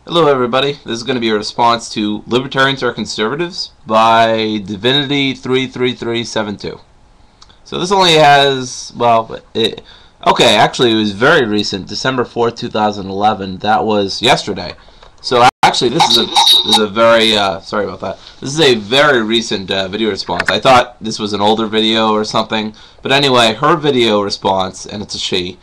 Hello everybody, this is going to be a response to Libertarians are Conservatives by Divinity 33372. So this only has, okay, actually it was very recent, December 4th, 2011. That was yesterday. So actually this is a very, sorry about that. This is a very recent video response. I thought this was an older video or something. But anyway, her video response, and it's a she,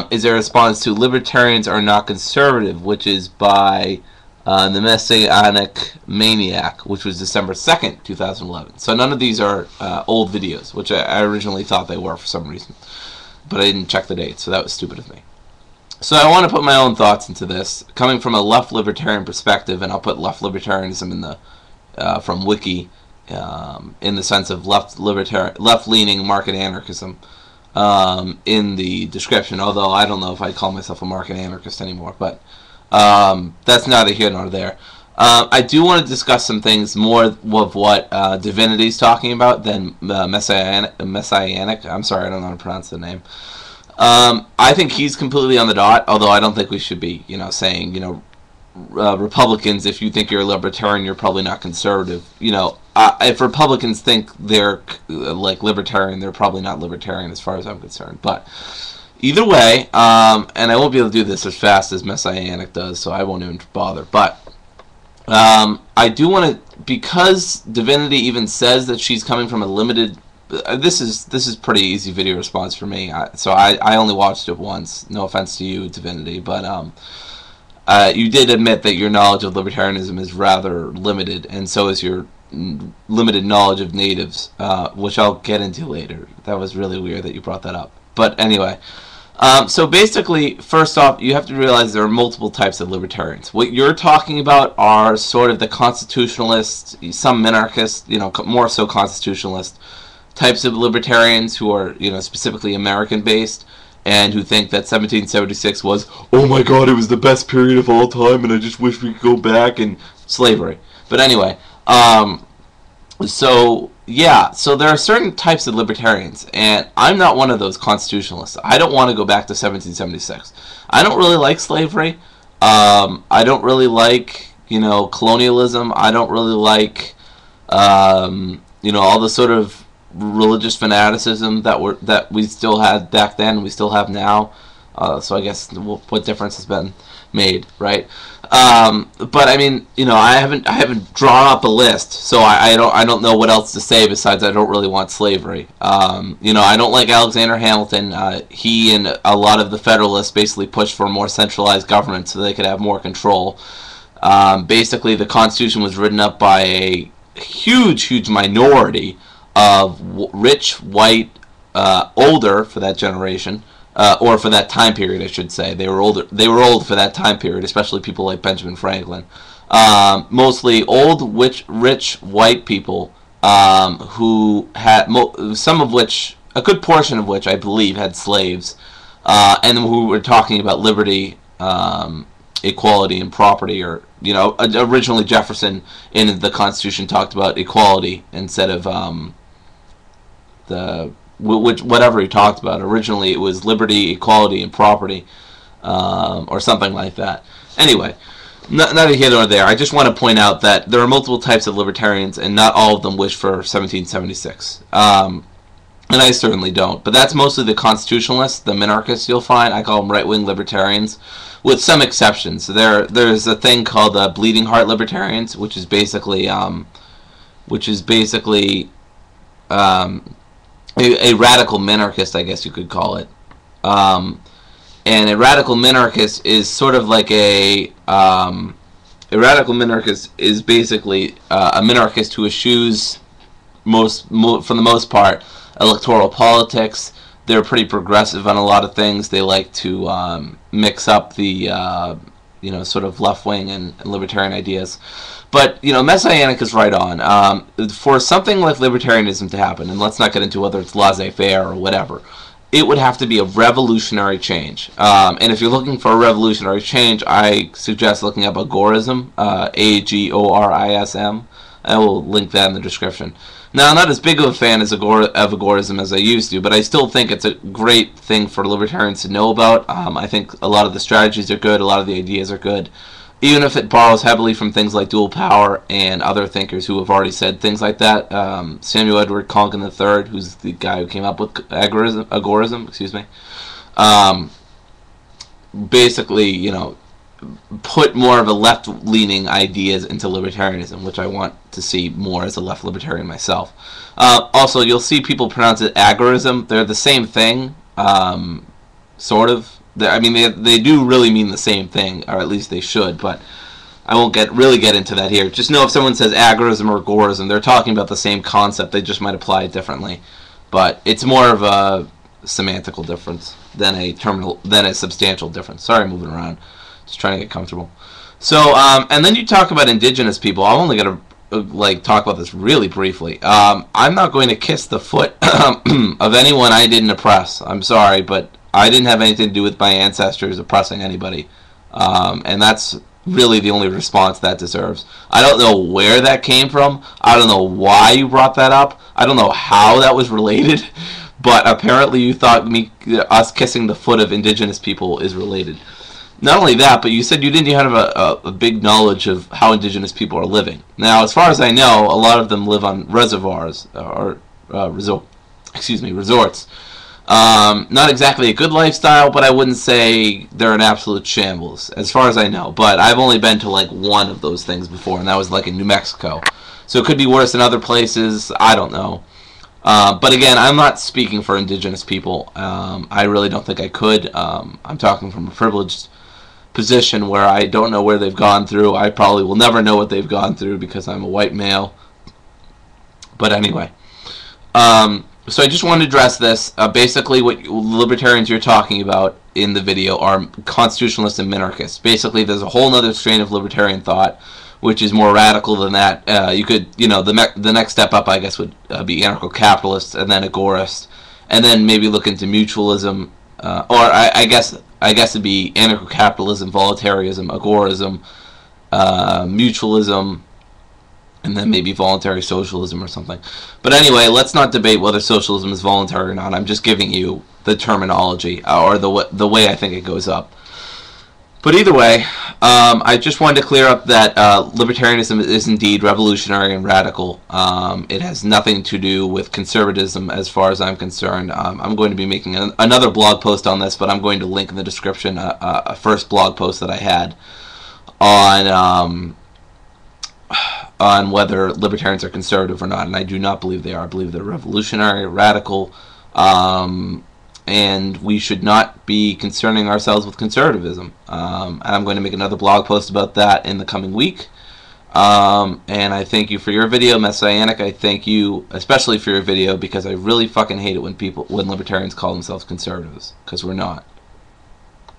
is a response to Libertarians Are Not Conservative, which is by the Messianic Maniac, which was December 2nd, 2011. So none of these are old videos, which I originally thought they were for some reason. But I didn't check the date, so that was stupid of me. So I want to put my own thoughts into this, coming from a left-libertarian perspective, and I'll put left-libertarianism in the from Wiki, in the sense of left-leaning market anarchism. In the description, although I don't know if I call myself a market anarchist anymore, but that's neither here nor there. I do want to discuss some things more of what Divinity is talking about than Messianic. I'm sorry, I don't know how to pronounce the name. I think he's completely on the dot, although I don't think we should be, saying, Republicans, if you think you're a libertarian, you're probably not conservative. If Republicans think they're like libertarian, they're probably not libertarian as far as I'm concerned. But either way, and I won't be able to do this as fast as Messianic does, so I won't even bother. But I do want to, because Divinity even says that she's coming from a limited. This is pretty easy video response for me. So I only watched it once. No offense to you, Divinity, but you did admit that your knowledge of libertarianism is rather limited, and so is your limited knowledge of natives, which I'll get into later. That was really weird that you brought that up. But anyway, so basically, first off, you have to realize there are multiple types of libertarians. What you're talking about are sort of the constitutionalists, some minarchists, more so constitutionalist types of libertarians who are, specifically American-based, and who think that 1776 was, oh my god, it was the best period of all time, and I just wish we could go back, and slavery. But anyway, so there are certain types of libertarians, and I'm not one of those constitutionalists. I don't want to go back to 1776. I don't really like slavery. I don't really like, colonialism. I don't really like, all the sort of religious fanaticism that we still had back then, we still have now. So I guess what difference has been made, right? But I mean, I haven't drawn up a list, so I don't know what else to say besides I don't really want slavery. I don't like Alexander Hamilton. He and a lot of the Federalists basically pushed for a more centralized government so they could have more control. Basically, the Constitution was written up by a huge minority of rich, white, older for that generation, or for that time period, I should say. They were older. They were old for that time period, especially people like Benjamin Franklin. Mostly old, rich, white people who had some of which, a good portion of which, I believe, had slaves, and who were talking about liberty, equality, and property. Or originally Jefferson in the Constitution talked about equality instead of whatever he talked about. Originally it was liberty, equality, and property, or something like that. Anyway, neither here nor there. I just want to point out that there are multiple types of libertarians, and not all of them wish for 1776. And I certainly don't. But that's mostly the constitutionalists, the minarchists you'll find. I call them right-wing libertarians, with some exceptions. There's a thing called bleeding heart libertarians, which is basically a radical minarchist, I guess you could call it. And a radical minarchist is sort of like a radical minarchist is basically a minarchist who eschews for the most part electoral politics. They're pretty progressive on a lot of things. They like to mix up the sort of left-wing and libertarian ideas. But, Messianic is right on. For something like libertarianism to happen, and let's not get into whether it's laissez-faire or whatever, it would have to be a revolutionary change. And if you're looking for a revolutionary change, I suggest looking up agorism, agorism. I will link that in the description. Now, I'm not as big of a fan of agorism as I used to, but I still think it's a great thing for libertarians to know about. I think a lot of the strategies are good, a lot of the ideas are good. even if it borrows heavily from things like dual power and other thinkers who have already said things like that. Samuel Edward Konkin III, who's the guy who came up with agorism, excuse me, basically, you know, put more of a left-leaning ideas into libertarianism, which I want to see more as a left libertarian myself. Also, you'll see people pronounce it agorism. They're the same thing, sort of. I mean, they do really mean the same thing, or at least they should, but I won't really get into that here. Just know if someone says agorism or agorism, they're talking about the same concept. They just might apply it differently. But it's more of a semantical difference than a substantial difference. Sorry, I'm moving around. Just trying to get comfortable. So, and then you talk about indigenous people. I'm only going to talk about this really briefly. I'm not going to kiss the foot of anyone I didn't oppress. I'm sorry, but I didn't have anything to do with my ancestors oppressing anybody. And that's really the only response that deserves. I don't know where that came from. I don't know why you brought that up. I don't know how that was related. But apparently you thought us kissing the foot of indigenous people is related. Not only that, but you said you didn't even have a big knowledge of how indigenous people are living. Now, as far as I know, a lot of them live on reservoirs, or resorts. Not exactly a good lifestyle, but I wouldn't say they're an absolute shambles, as far as I know. But I've only been to like one of those things before, and that was like in New Mexico. So it could be worse in other places. I don't know. But again, I'm not speaking for indigenous people. I really don't think I could. I'm talking from a privileged position where I don't know where they've gone through. I probably will never know what they've gone through because I'm a white male. But anyway. So I just wanted to address this. Basically, what libertarians you're talking about in the video are constitutionalists and minarchists. Basically, there's a whole other strain of libertarian thought, which is more radical than that. You could, you know, the next step up, I guess, would be anarcho-capitalists, and then agorists, and then maybe look into mutualism, or I guess it'd be anarcho-capitalism, voluntarism, agorism, mutualism, and then maybe voluntary socialism or something. But anyway, let's not debate whether socialism is voluntary or not. I'm just giving you the terminology, or the way I think it goes up. But either way, I just wanted to clear up that libertarianism is indeed revolutionary and radical. It has nothing to do with conservatism as far as I'm concerned. I'm going to be making another blog post on this, but I'm going to link in the description a first blog post that I had on whether libertarians are conservative or not, and I do not believe they are. I believe they're revolutionary, radical, and we should not be concerning ourselves with conservatism. And I'm going to make another blog post about that in the coming week. And I thank you for your video, Messianic. I thank you especially for your video, because I really fucking hate it when libertarians call themselves conservatives, because we're not.